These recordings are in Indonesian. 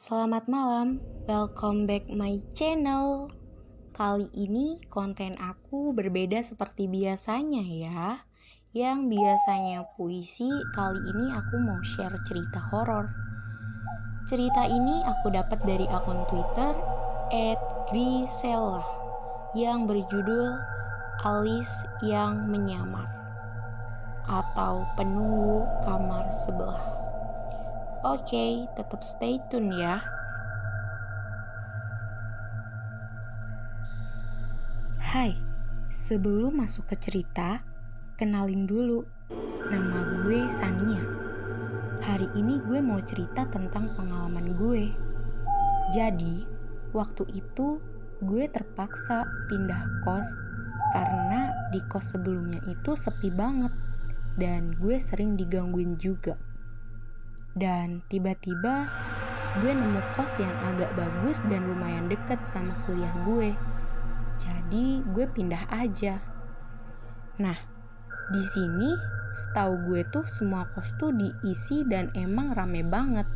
Selamat malam, welcome back my channel. Kali ini konten aku berbeda seperti biasanya ya. Yang biasanya puisi, kali ini aku mau share cerita horor. Cerita ini aku dapat dari akun Twitter @grisella yang berjudul Alis yang Menyamar atau Penunggu Kamar Sebelah. Oke, tetap stay tune ya. Hai, sebelum masuk ke cerita, kenalin dulu. Nama gue Sania. Hari ini gue mau cerita tentang pengalaman gue. Jadi, waktu itu gue terpaksa pindah kos karena di kos sebelumnya itu sepi banget dan gue sering digangguin juga. Dan tiba-tiba gue nemu kos yang agak bagus dan lumayan deket sama kuliah gue. Jadi gue pindah aja. Nah, di sini setahu gue tuh semua kos tuh diisi dan emang rame banget.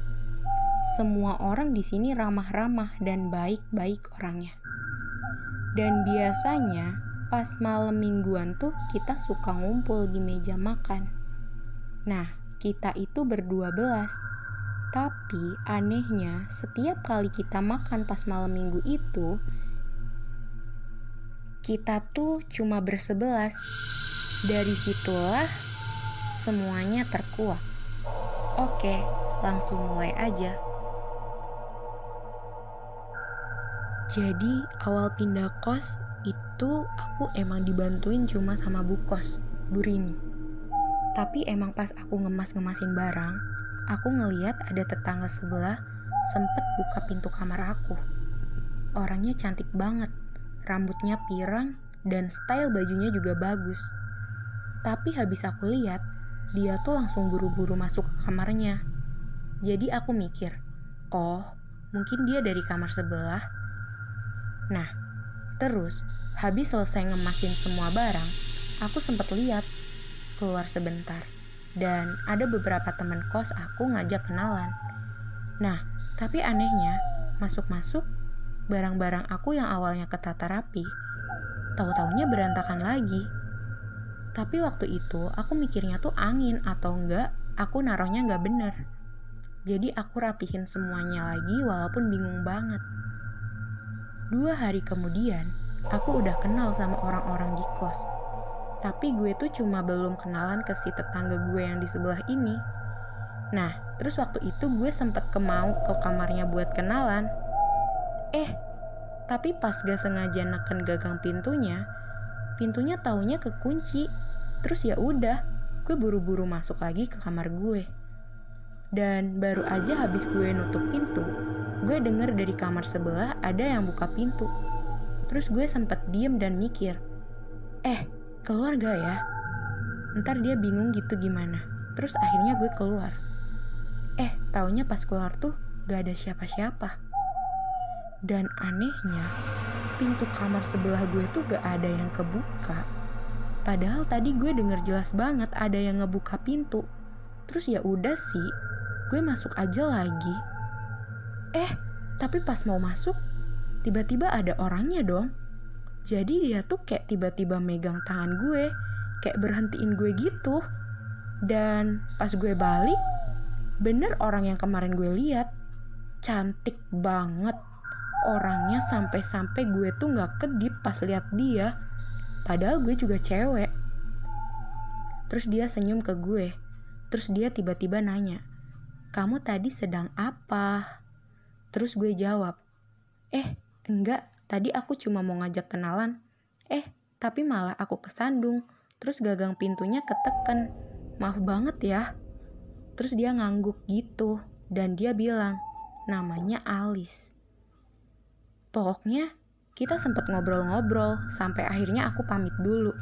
Semua orang di sini ramah-ramah dan baik-baik orangnya. Dan biasanya pas malam mingguan tuh kita suka ngumpul di meja makan. Nah, kita itu ber-12. Tapi anehnya setiap kali kita makan pas malam minggu itu, kita tuh cuma ber-11. Dari situlah semuanya terkuak. Oke, langsung mulai aja. Jadi awal pindah kos itu aku emang dibantuin cuma sama bu kos, Bu Rini. Tapi emang pas aku ngemas-ngemasin barang, aku ngeliat ada tetangga sebelah sempet buka pintu kamar aku. Orangnya cantik banget, rambutnya pirang dan style bajunya juga bagus. Tapi habis aku lihat, dia tuh langsung buru-buru masuk ke kamarnya. Jadi aku mikir, oh mungkin dia dari kamar sebelah. Nah, terus habis selesai ngemasin semua barang, aku sempet lihat keluar sebentar dan ada beberapa teman kos aku ngajak kenalan. Nah, tapi anehnya masuk-masuk barang-barang aku yang awalnya ketata rapi, tahu-taunya berantakan lagi. Tapi waktu itu aku mikirnya tuh angin atau enggak aku naruhnya enggak bener. Jadi aku rapihin semuanya lagi walaupun bingung banget. 2 hari kemudian aku udah kenal sama orang-orang di kos. Tapi gue tuh cuma belum kenalan ke si tetangga gue yang di sebelah ini. Nah, terus waktu itu gue sempet kemau ke kamarnya buat kenalan. Tapi pas gak sengaja neken gagang pintunya taunya kekunci. Terus ya udah, gue buru-buru masuk lagi ke kamar gue. Dan baru aja habis gue nutup pintu, gue denger dari kamar sebelah ada yang buka pintu. Terus gue sempet diem dan mikir, keluar gak ya? Ntar dia bingung gitu gimana. Terus akhirnya gue keluar. Taunya pas keluar tuh gak ada siapa-siapa. Dan anehnya, pintu kamar sebelah gue tuh gak ada yang kebuka. Padahal tadi gue denger jelas banget ada yang ngebuka pintu. Terus ya udah sih, gue masuk aja lagi. Tapi pas mau masuk, tiba-tiba ada orangnya dong. Jadi dia tuh kayak tiba-tiba megang tangan gue, kayak berhentiin gue gitu. Dan pas gue balik, bener orang yang kemarin gue lihat. Cantik banget. Orangnya sampai-sampai gue tuh gak kedip pas lihat dia. Padahal gue juga cewek. Terus dia senyum ke gue. Terus dia tiba-tiba nanya, "Kamu tadi sedang apa?" Terus gue jawab, enggak. Tadi aku cuma mau ngajak kenalan. Tapi malah aku kesandung. Terus gagang pintunya keteken. Maaf banget ya. Terus dia ngangguk gitu. Dan dia bilang, namanya Alis. Pokoknya kita sempet ngobrol-ngobrol. Sampai akhirnya aku pamit dulu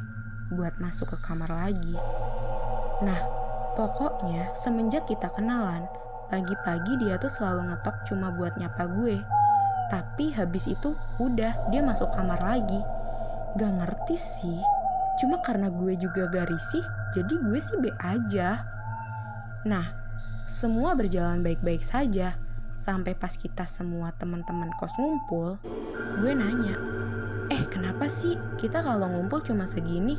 buat masuk ke kamar lagi. Nah, pokoknya semenjak kita kenalan, pagi-pagi dia tuh selalu ngetok cuma buat nyapa gue. Tapi habis itu udah dia masuk kamar lagi. Gak ngerti sih. Cuma karena gue juga gak risih, jadi gue sih be aja. Nah, semua berjalan baik-baik saja. Sampai pas kita semua teman-teman kos ngumpul, gue nanya, kenapa sih kita kalau ngumpul cuma segini?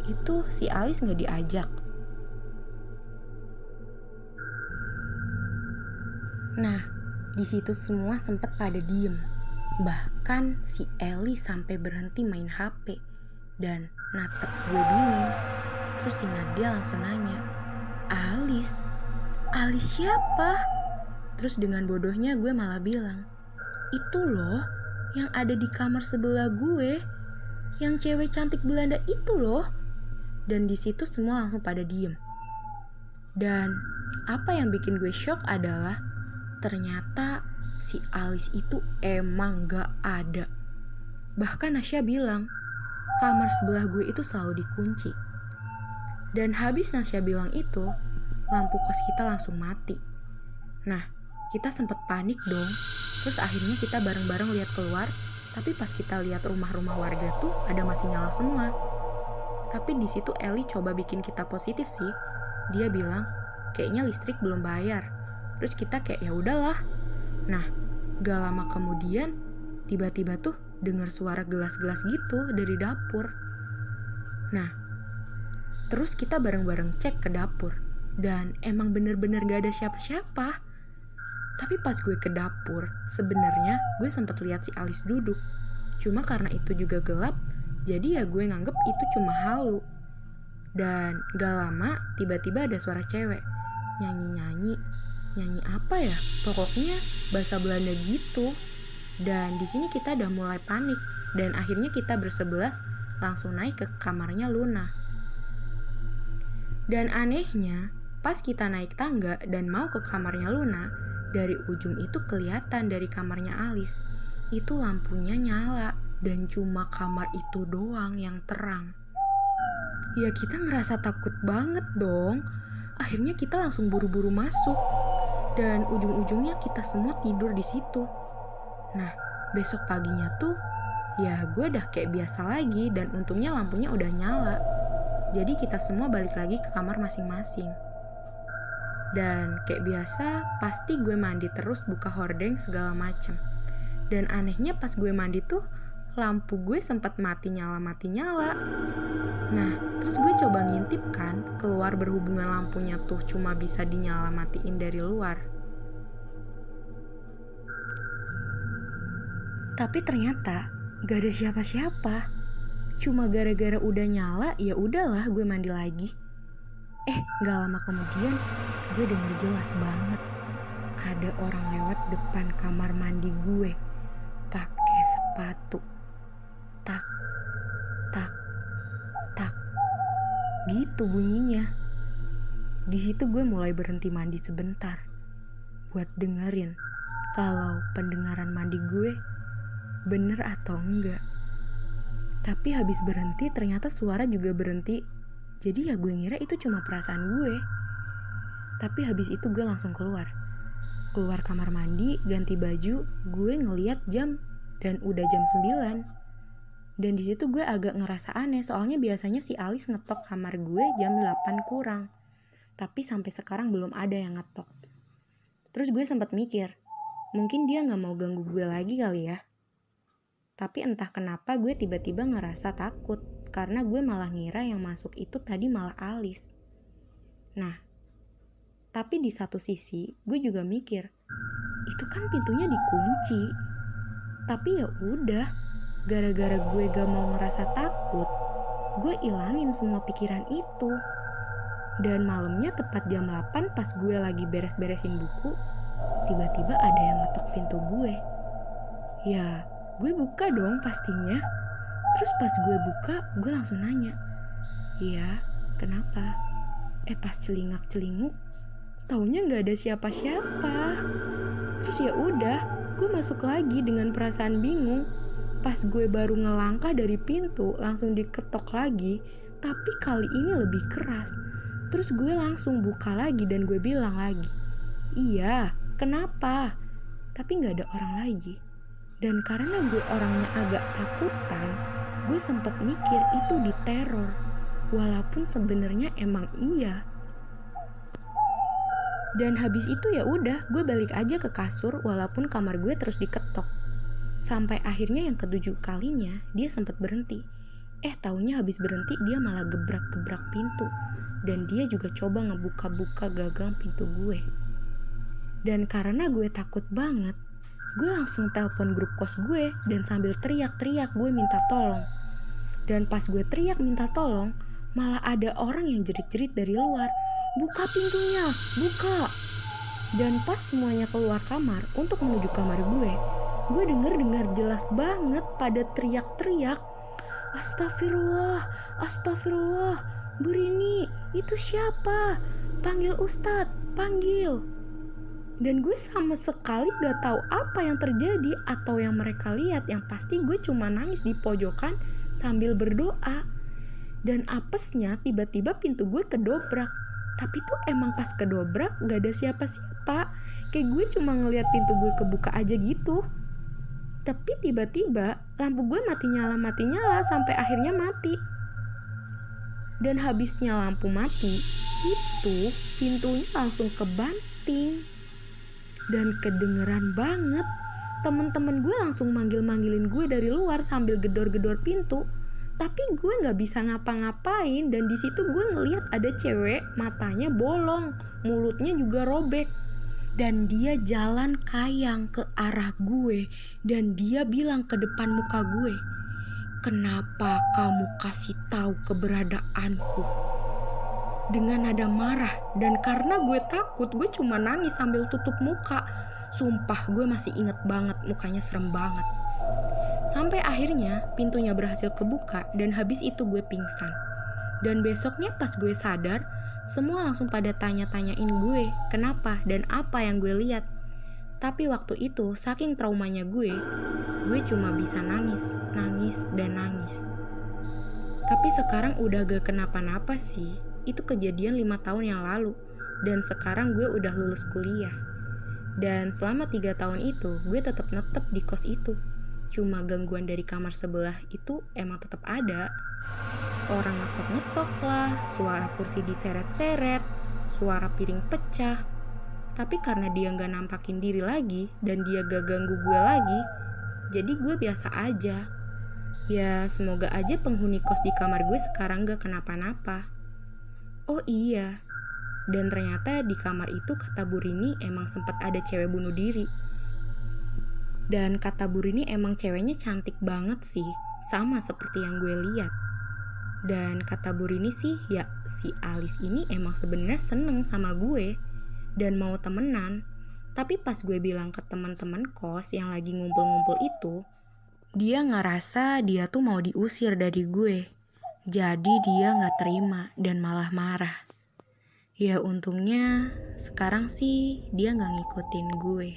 Itu si Alis gak diajak? Nah, di situ semua sempat pada diem. Bahkan si Eli sampai berhenti main HP dan natep gue bingung. Terus si Nadia langsung nanya, Alis siapa? Terus dengan bodohnya gue malah bilang, itu loh yang ada di kamar sebelah gue, yang cewek cantik Belanda itu loh. Dan di situ semua langsung pada diem. Dan apa yang bikin gue shock adalah ternyata si Alis itu emang gak ada. Bahkan Nasya bilang, kamar sebelah gue itu selalu dikunci. Dan habis Nasya bilang itu, lampu kos kita langsung mati. Nah, kita sempet panik dong. Terus akhirnya kita bareng-bareng lihat keluar, tapi pas kita lihat rumah-rumah warga tuh ada masih nyala semua. Tapi di situ Eli coba bikin kita positif sih. Dia bilang, kayaknya listrik belum bayar. Terus kita kayak ya udahlah. Nah, gak lama kemudian tiba-tiba tuh dengar suara gelas-gelas gitu dari dapur. Nah, terus kita bareng-bareng cek ke dapur dan emang bener-bener gak ada siapa-siapa. Tapi pas gue ke dapur, sebenarnya gue sempat lihat si Alis duduk. Cuma karena itu juga gelap, jadi ya gue nganggep itu cuma halu. Dan gak lama tiba-tiba ada suara cewek nyanyi apa ya? Pokoknya bahasa Belanda gitu. Dan di sini kita udah mulai panik dan akhirnya kita bersebelas langsung naik ke kamarnya Luna. Dan anehnya, pas kita naik tangga dan mau ke kamarnya Luna, dari ujung itu kelihatan dari kamarnya Alis, itu lampunya nyala dan cuma kamar itu doang yang terang. Ya kita ngerasa takut banget dong. Akhirnya kita langsung buru-buru masuk dan ujung-ujungnya kita semua tidur di situ. Nah, besok paginya tuh ya gue udah kayak biasa lagi dan untungnya lampunya udah nyala. Jadi kita semua balik lagi ke kamar masing-masing. Dan kayak biasa, pasti gue mandi terus buka hordeng segala macem. Dan anehnya pas gue mandi tuh, lampu gue sempat mati nyala. Nah, terus gue coba ngintip kan, keluar berhubungan lampunya tuh cuma bisa dinyala matiin dari luar. Tapi ternyata gak ada siapa-siapa. Cuma gara-gara udah nyala, ya udahlah gue mandi lagi. Gak lama kemudian gue denger jelas banget ada orang lewat depan kamar mandi gue pakai sepatu. Tak, tak, tak. Gitu bunyinya. Di situ gue mulai berhenti mandi sebentar buat dengerin kalau pendengaran mandi gue bener atau enggak. Tapi habis berhenti ternyata suara juga berhenti. Jadi ya gue ngira itu cuma perasaan gue. Tapi habis itu gue langsung keluar kamar mandi, ganti baju, gue ngeliat jam dan udah jam 9. Dan di situ gue agak ngerasa aneh, soalnya biasanya si Alis ngetok kamar gue jam 8 kurang. Tapi sampai sekarang belum ada yang ngetok. Terus gue sempat mikir, mungkin dia gak mau ganggu gue lagi kali ya. Tapi entah kenapa gue tiba-tiba ngerasa takut, karena gue malah ngira yang masuk itu tadi malah Alis. Nah, tapi di satu sisi gue juga mikir, itu kan pintunya dikunci. Tapi ya udah, gara-gara gue gak mau ngerasa takut, gue ilangin semua pikiran itu. Dan malamnya tepat jam 8 pas gue lagi beres-beresin buku, tiba-tiba ada yang ngetok pintu gue. Ya, gue buka dong pastinya. Terus pas gue buka, gue langsung nanya, iya, kenapa? Pas celingak-celinguk, taunya gak ada siapa-siapa. Terus ya udah, gue masuk lagi dengan perasaan bingung. Pas gue baru ngelangkah dari pintu, langsung diketok lagi, tapi kali ini lebih keras. Terus gue langsung buka lagi dan gue bilang lagi, iya, kenapa? Tapi gak ada orang lagi. Dan karena gue orangnya agak takutan, gue sempat mikir itu diteror. Walaupun sebenarnya emang iya. Dan habis itu ya udah, gue balik aja ke kasur walaupun kamar gue terus diketok. Sampai akhirnya yang ketujuh kalinya dia sempat berhenti. Taunya habis berhenti dia malah gebrak-gebrak pintu. Dan dia juga coba ngebuka-buka gagang pintu gue. Dan karena gue takut banget, gue langsung telepon grup kos gue dan sambil teriak-teriak gue minta tolong. Dan pas gue teriak minta tolong, malah ada orang yang jerit-jerit dari luar, "Buka pintunya, buka!" Dan pas semuanya keluar kamar untuk menuju kamar gue dengar jelas banget pada teriak-teriak, "Astagfirullah, astagfirullah, Bu Rini, itu siapa? Panggil Ustadz, panggil!" Dan gue sama sekali gak tahu apa yang terjadi atau yang mereka lihat. Yang pasti gue cuma nangis di pojokan sambil berdoa. Dan apesnya tiba-tiba pintu gue kedobrak. Tapi tuh emang pas kedobrak gak ada siapa-siapa. Kayak gue cuma ngeliat pintu gue kebuka aja gitu. Tapi tiba-tiba lampu gue mati nyala sampai akhirnya mati. Dan habisnya lampu mati, itu pintunya langsung kebanting. Dan kedengeran banget. Temen-temen gue langsung manggilin gue dari luar sambil gedor-gedor pintu. Tapi gue gak bisa ngapa-ngapain. Dan disitu gue ngeliat ada cewek matanya bolong, mulutnya juga robek. Dan dia jalan kayang ke arah gue. Dan dia bilang ke depan muka gue, "Kenapa kamu kasih tahu keberadaanku?" Dengan nada marah. Dan karena gue takut, gue cuma nangis sambil tutup muka. Sumpah gue masih inget banget, mukanya serem banget. Sampai akhirnya pintunya berhasil kebuka dan habis itu gue pingsan. Dan besoknya pas gue sadar, semua langsung pada tanya-tanyain gue kenapa dan apa yang gue lihat. Tapi waktu itu saking traumanya gue cuma bisa nangis dan nangis. Tapi sekarang udah gak kenapa-napa sih. Itu kejadian 5 tahun yang lalu. Dan sekarang gue udah lulus kuliah. Dan selama 3 tahun itu gue tetap netep di kos itu. Cuma gangguan dari kamar sebelah itu emang tetap ada. Orang ngetok-ngetok lah, suara kursi diseret-seret, suara piring pecah. Tapi karena dia gak nampakin diri lagi dan dia gak ganggu gue lagi, jadi gue biasa aja. Ya semoga aja penghuni kos di kamar gue sekarang gak kenapa-napa. Oh iya, dan ternyata di kamar itu kata Bu Rini emang sempat ada cewek bunuh diri. Dan kata Bu Rini emang ceweknya cantik banget sih, sama seperti yang gue lihat. Dan kata Bu Rini sih, ya si Alis ini emang sebenarnya seneng sama gue dan mau temenan. Tapi pas gue bilang ke teman-teman kos yang lagi ngumpul-ngumpul itu, dia ngerasa dia tuh mau diusir dari gue. Jadi dia gak terima dan malah marah. Ya untungnya sekarang sih dia gak ngikutin gue.